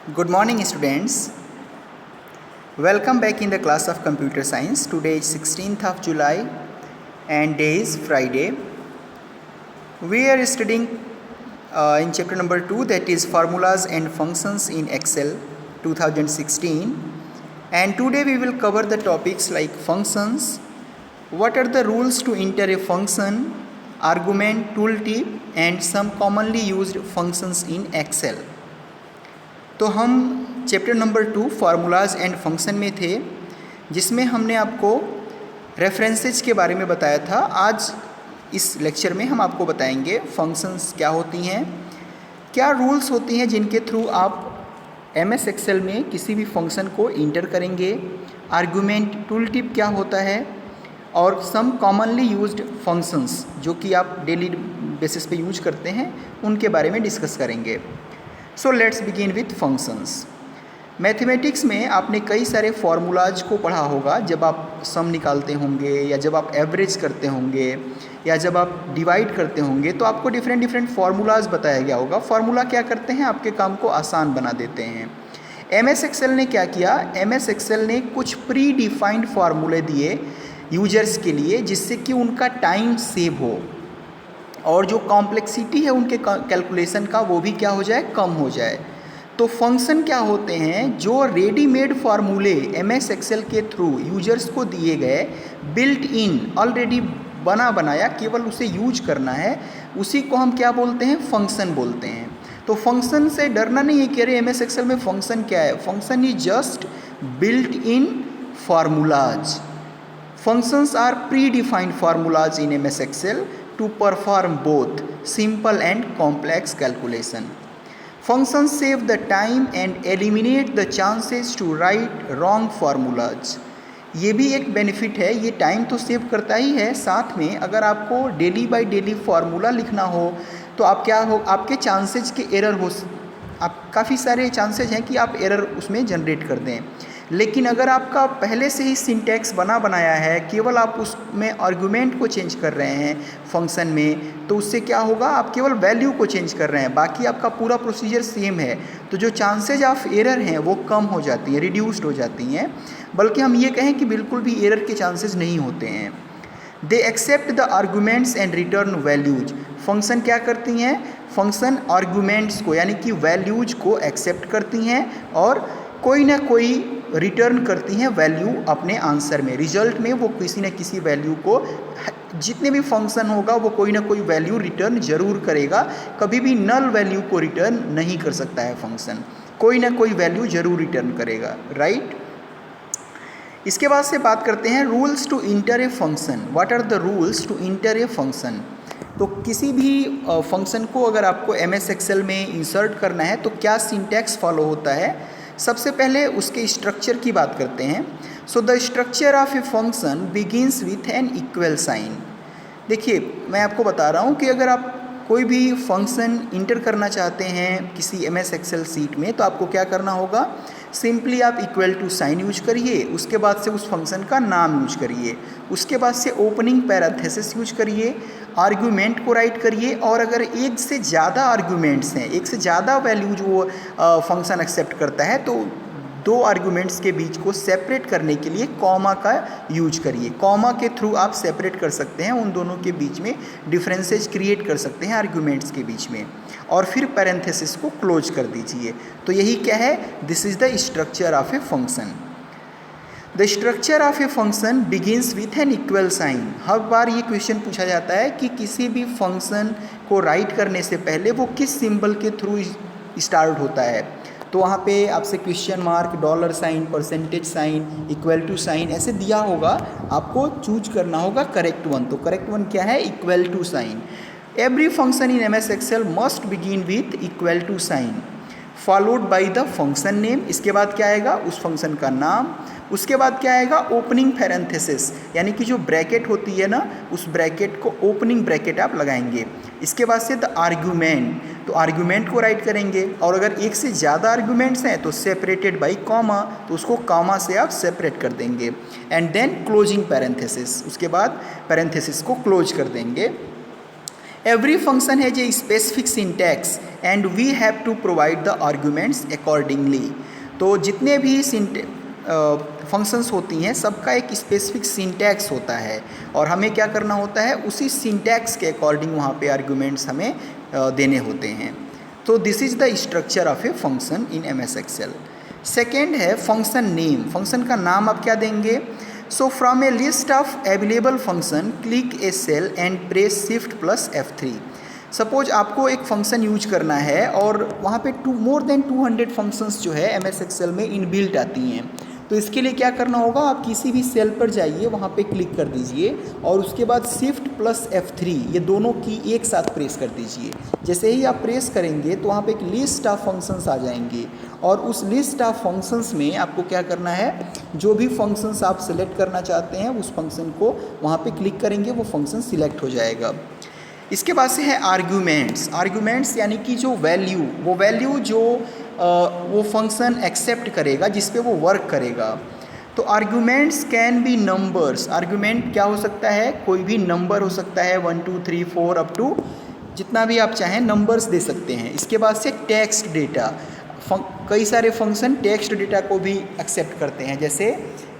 Good morning, students. Welcome back in the class of Computer Science. Today is 16th of July and day is Friday. We are studying in chapter number 2, that is Formulas and Functions in Excel 2016. And today we will cover the topics like functions, what are the rules to enter a function, argument, tooltip and some commonly used functions in Excel. तो हम chapter number 2 formulas and function में थे, जिसमें हमने आपको references के बारे में बताया था। आज इस लेक्चर में हम आपको बताएंगे फंक्शंस क्या होती हैं, क्या रूल्स होती हैं जिनके थ्रू आप एमएस एक्सेल में किसी भी फंक्शन को इंटर करेंगे, आर्गुमेंट, टूल टिप क्या होता है और सम कॉमनली यूज्ड फंक्शंस जो कि आप डेली बेसिस पे यूज करते हैं उनके बारे में डिस्कस करेंगे। So let's begin with functions. Mathematics में आपने कई सारे फार्मूलाज को पढ़ा होगा, जब आप सम निकालते होंगे या जब आप एवरेज करते होंगे या जब आप डिवाइड करते होंगे तो आपको डिफरेंट फार्मूलाज बताया गया होगा। फार्मूला क्या करते हैं, आपके काम को आसान बना देते हैं। एमएस एक्सेल ने क्या किया, एमएस एक्सेल ने कुछ प्री डिफाइंड फार्मूले दिए यूजर्स के लिए, जिससे कि उनका टाइम सेव हो और जो कॉम्प्लेक्सिटी है उनके कैलकुलेशन का वो भी क्या हो जाए, कम हो जाए। तो फंक्शन क्या होते हैं, जो रेडीमेड फार्मूले एमएस एक्सेल के थ्रू यूजर्स को दिए गए, बिल्ट इन ऑलरेडी बना बनाया, केवल उसे यूज करना है, उसी को हम क्या बोलते हैं, फंक्शन बोलते हैं। तो फंक्शन से डरना नहीं है कि अरे एमएस एक्सेल में फंक्शन क्या है। Function is just built in formulas. Functions are predefined formulas in MS Excel to perform both simple and complex calculation. Functions save the time and eliminate the chances to write wrong formulas. ये भी एक benefit है, ये time तो save करता ही है, साथ में अगर आपको डेली बाय डेली फार्मूला लिखना हो तो आप क्या हो, आपके चांसेज के एरर हो, आप काफ़ी सारे चांसेज हैं कि आप एरर उसमें जनरेट कर दें। लेकिन अगर आपका पहले से ही सिंटैक्स बना बनाया है, केवल आप उसमें आर्गुमेंट को चेंज कर रहे हैं फंक्शन में, तो उससे क्या होगा, आप केवल वैल्यू को चेंज कर रहे हैं, बाकी आपका पूरा प्रोसीजर सेम है। तो जो चांसेज ऑफ एरर हैं वो कम हो जाती हैं, रिड्यूस्ड हो जाती हैं, बल्कि हम ये कहें कि बिल्कुल भी एरर के चांसेस नहीं होते हैं। They accept the arguments and return values. Function क्या करती हैं, फंक्शन आर्गूमेंट्स को यानी कि वैल्यूज को एक्सेप्ट करती हैं और कोई ना कोई रिटर्न करती हैं वैल्यू अपने आंसर में, रिजल्ट में वो किसी न किसी वैल्यू को, जितने भी फंक्शन होगा वो कोई ना कोई वैल्यू रिटर्न जरूर करेगा, कभी भी नल वैल्यू को रिटर्न नहीं कर सकता है फंक्शन, कोई ना कोई वैल्यू जरूर रिटर्न करेगा, राइट। इसके बाद से बात करते हैं rules to enter a function. What are the rules to enter a function. तो किसी भी फंक्शन को अगर आपको एमएस एक्सेल में इंसर्ट करना है तो क्या सिंटैक्स फॉलो होता है। सबसे पहले उसके स्ट्रक्चर की बात करते हैं। So the structure of a function begins with an equal sign. देखिए मैं आपको बता रहा हूँ कि अगर आप कोई भी फंक्शन इंटर करना चाहते हैं किसी एमएस एक्सेल सीट में तो आपको क्या करना होगा, सिंपली आप इक्वल टू साइन यूज करिए, उसके बाद से उस फंक्शन का नाम यूज करिए, उसके बाद से ओपनिंग पैरेंथेसिस यूज करिए, आर्गुमेंट को राइट करिए, और अगर एक से ज़्यादा आर्गुमेंट्स हैं, एक से ज़्यादा वैल्यू जो फंक्शन एक्सेप्ट करता है, तो दो आर्गुमेंट्स के बीच को सेपरेट करने के लिए कॉमा का यूज करिए। कॉमा के थ्रू आप सेपरेट कर सकते हैं, उन दोनों के बीच में डिफरेंसेस क्रिएट कर सकते हैं आर्गुमेंट्स के बीच में, और फिर पैरेंथेसिस को क्लोज कर दीजिए। तो यही क्या है, this is the structure of a function. The structure of a function begins with an equal sign. हर बार ये क्वेश्चन पूछा जाता है कि किसी भी फंक्शन को राइट करने से पहले वो किस सिंबल के थ्रू स्टार्ट होता है। तो वहाँ पे आपसे question mark, dollar sign, percentage sign, equal to sign ऐसे दिया होगा, आपको चूज करना होगा करेक्ट वन। तो करेक्ट वन क्या है, equal to sign. Every function in MS Excel must begin with equal to sign followed by the function name. इसके बाद क्या आएगा, उस फंक्शन का नाम। उसके बाद क्या आएगा, ओपनिंग पैरेंथेसिस, यानी कि जो ब्रैकेट होती है ना, उस ब्रैकेट को ओपनिंग ब्रैकेट आप लगाएंगे। इसके बाद से द आर्गुमेंट, तो आर्गुमेंट को राइट करेंगे, और अगर एक से ज़्यादा आर्गुमेंट्स हैं तो सेपरेटेड बाई कॉमा, तो उसको कॉमा से आप सेपरेट कर देंगे। एंड देन क्लोजिंग पैरेंथेसिस, उसके बाद पैरेंथेसिस को क्लोज कर देंगे। Every function has a specific syntax and we have to provide the arguments accordingly. तो जितने भी फंक्शंस होती हैं सबका एक स्पेसिफिक सिंटैक्स होता है और हमें क्या करना होता है, उसी सिंटैक्स के अकॉर्डिंग वहाँ पे आर्ग्यूमेंट्स हमें देने होते हैं। तो this is the structure of a function in MS Excel. Second है फंक्शन नेम। फंक्शन का नाम आप क्या देंगे? So from a list of available function click a cell and press shift plus F3। Suppose आपको एक फंक्शन यूज करना है और वहाँ पे मोर देन 200 फंक्शंस जो है MS एक्सेल में इनबिल्ट आती हैं। तो इसके लिए क्या करना होगा, आप किसी भी सेल पर जाइए, वहाँ पे क्लिक कर दीजिए और उसके बाद शिफ्ट प्लस F3 ये दोनों की एक साथ प्रेस कर दीजिए। जैसे ही आप प्रेस करेंगे तो वहाँ पे एक लिस्ट ऑफ फंक्शंस आ जाएंगे और उस लिस्ट ऑफ फंक्शंस में आपको क्या करना है, जो भी फंक्शंस आप सेलेक्ट करना चाहते हैं उस फंक्शन को वहाँ पे क्लिक करेंगे, वो फंक्शन सिलेक्ट हो जाएगा। इसके बाद से है आर्ग्यूमेंट्स। आर्ग्यूमेंट्स यानी कि जो वैल्यू जो वो फंक्शन एक्सेप्ट करेगा, जिस पे वो वर्क करेगा। तो arguments can be numbers. Argument क्या हो सकता है, कोई भी नंबर हो सकता है, 1 2 3 4 अप टू जितना भी आप चाहें नंबर्स दे सकते हैं। इसके बाद से टेक्स्ट डेटा। कई सारे फंक्शन टेक्स्ट डेटा को भी एक्सेप्ट करते हैं, जैसे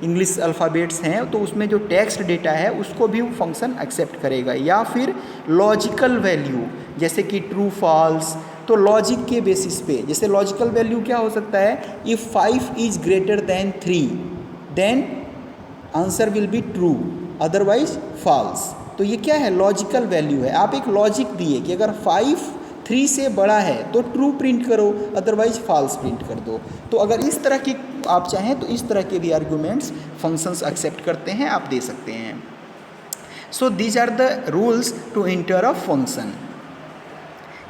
इंग्लिश अल्फ़ाबेट्स हैं तो उसमें जो टेक्स्ट डेटा है उसको भी वो फंक्शन एक्सेप्ट करेगा। या फिर लॉजिकल वैल्यू, जैसे कि ट्रू फॉल्स। तो लॉजिक के बेसिस पे, जैसे लॉजिकल वैल्यू क्या हो सकता है, if 5 is greater than 3 then answer will be true, otherwise false. तो ये क्या है, लॉजिकल वैल्यू है। आप एक लॉजिक दिए कि अगर 5 3 से बड़ा है तो ट्रू प्रिंट करो, अदरवाइज फॉल्स प्रिंट कर दो। तो अगर इस तरह की आप चाहें तो इस तरह के भी आर्गूमेंट्स फंक्शंस एक्सेप्ट करते हैं, आप दे सकते हैं। So these are the rules to enter a function.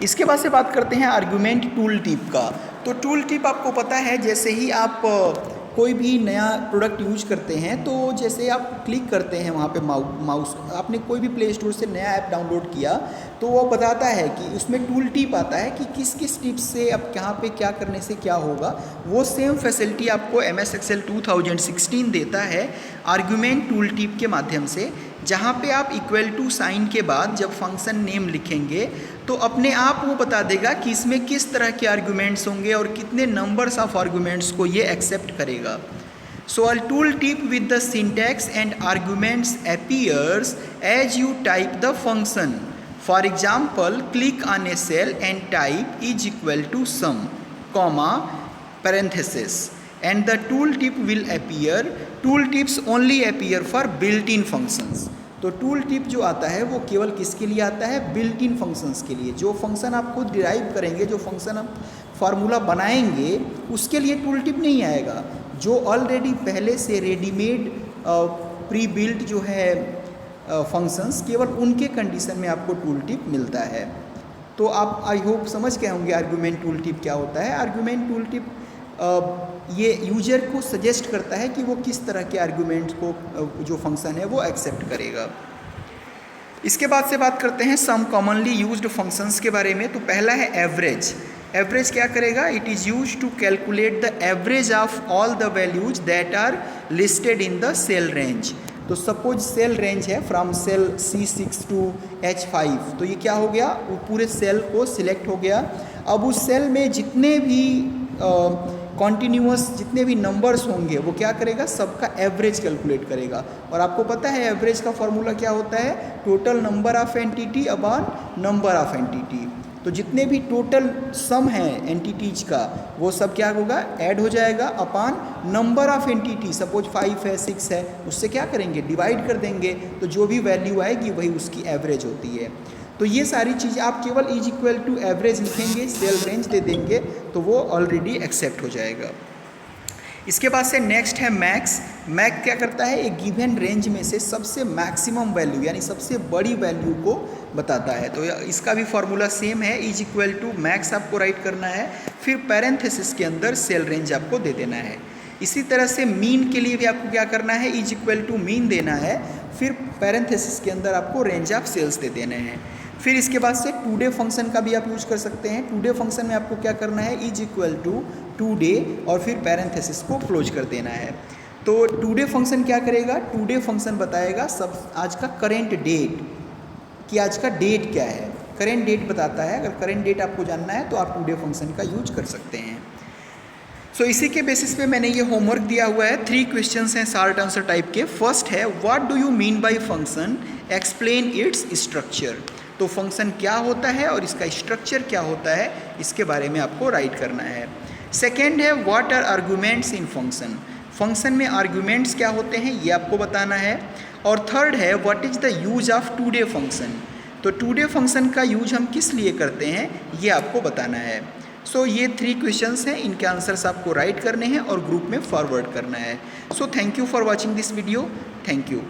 इसके बाद से बात करते हैं आर्गूमेंट टूल टिप का। तो टूल टिप आपको पता है, जैसे ही आप कोई भी नया प्रोडक्ट यूज करते हैं तो जैसे आप क्लिक करते हैं वहाँ पे माउस, आपने कोई भी प्ले स्टोर से नया ऐप डाउनलोड किया तो वो बताता है कि उसमें टूल टिप आता है कि किस किस टिप से अब कहाँ पे क्या करने से क्या होगा। वो सेम फैसिलिटी आपको MS एक्सेल 2016 देता है आर्गूमेंट टूल टिप के माध्यम से, जहाँ पे आप इक्वल टू साइन के बाद जब फंक्शन नेम लिखेंगे तो अपने आप वो बता देगा कि इसमें किस तरह के आर्गूमेंट्स होंगे और कितने नंबर्स ऑफ आर्गूमेंट्स को ये एक्सेप्ट करेगा। So a tool tip with the syntax and arguments appears as you type the function. For example, click on a cell and type is equal to sum, comma, parenthesis, and the tooltip will appear. Tooltips only appear for built-in functions. तो tool tip जो आता है वो केवल किसके लिए आता है, बिल्ट इन फंक्शंस के लिए। जो फंक्शन आप खुद डिराइव करेंगे, जो फंक्शन आप फार्मूला बनाएंगे, उसके लिए टूल टिप नहीं आएगा। जो ऑलरेडी पहले से रेडीमेड प्री बिल्ट जो है फंक्शंस, केवल उनके कंडीशन में आपको टूल टिप मिलता है। तो आप आई होप समझ गए होंगे आर्गूमेंट टूल टिप क्या होता है। आर्गूमेंट टूल टिप ये यूजर को सजेस्ट करता है कि वो किस तरह के आर्गूमेंट को जो फंक्शन है वो एक्सेप्ट करेगा। इसके बाद से बात करते हैं सम कॉमनली यूज्ड फंक्शंस के बारे में। तो पहला है एवरेज। एवरेज क्या करेगा, it is used to calculate the average of all the values that are listed in the cell range. तो सपोज सेल रेंज है from cell C6 to H5, तो ये क्या हो गया, वो पूरे सेल को सिलेक्ट हो गया। अब उस सेल में जितने भी कॉन्टीन्यूअस जितने भी नंबर्स होंगे वो क्या करेगा, सबका एवरेज कैलकुलेट करेगा। और आपको पता है एवरेज का फॉर्मूला क्या होता है, total number of entity upon number of entity. तो जितने भी टोटल सम हैं एंटिटीज का वो सब क्या होगा, ऐड हो जाएगा upon number of entity. Suppose 5 है 6 है, उससे क्या करेंगे, डिवाइड कर देंगे, तो जो भी वैल्यू आएगी वही उसकी एवरेज होती है। तो ये सारी चीज़ें आप केवल इज इक्वल टू एवरेज लिखेंगे, सेल रेंज दे देंगे तो वो ऑलरेडी एक्सेप्ट हो जाएगा। इसके बाद से नेक्स्ट है मैक्स। मैक्स क्या करता है, एक गिवन रेंज में से सबसे मैक्सिमम वैल्यू यानी सबसे बड़ी वैल्यू को बताता है। तो इसका भी फॉर्मूला सेम है, इज इक्वल टू मैक्स आपको राइट करना है, फिर पैरेंथेसिस के अंदर सेल रेंज आपको दे देना है। इसी तरह से मीन के लिए भी आपको क्या करना है, इज इक्वल टू मीन देना है, फिर पैरेंथेसिस के अंदर आपको रेंज ऑफ सेल्स दे देने हैं। फिर इसके बाद से टुडे फंक्शन का भी आप यूज कर सकते हैं। टुडे फंक्शन में आपको क्या करना है, इज इक्वल टू टुडे और फिर पैरेंथेसिस को क्लोज कर देना है। तो टुडे फंक्शन क्या करेगा, टुडे फंक्शन बताएगा सब आज का करेंट डेट, कि आज का डेट क्या है। करेंट डेट बताता है। अगर करेंट डेट आपको जानना है तो आप टुडे फंक्शन का यूज कर सकते हैं। सो इसी के बेसिस पे मैंने ये होमवर्क दिया हुआ है। 3 क्वेश्चंस हैं शॉर्ट आंसर टाइप के। फर्स्ट है what do you mean by function, explain its structure. तो फंक्शन क्या होता है और इसका स्ट्रक्चर क्या होता है, इसके बारे में आपको राइट करना है। सेकेंड है what are arguments in function, function में आर्गूमेंट्स क्या होते हैं ये आपको बताना है। और थर्ड है what is the use of today function, तो टुडे फंक्शन का यूज हम किस लिए करते हैं ये आपको बताना है। सो ये 3 क्वेश्चंस हैं, इनके आंसर्स आपको राइट करने हैं और ग्रुप में फॉरवर्ड करना है। So thank you for watching this video. Thank you.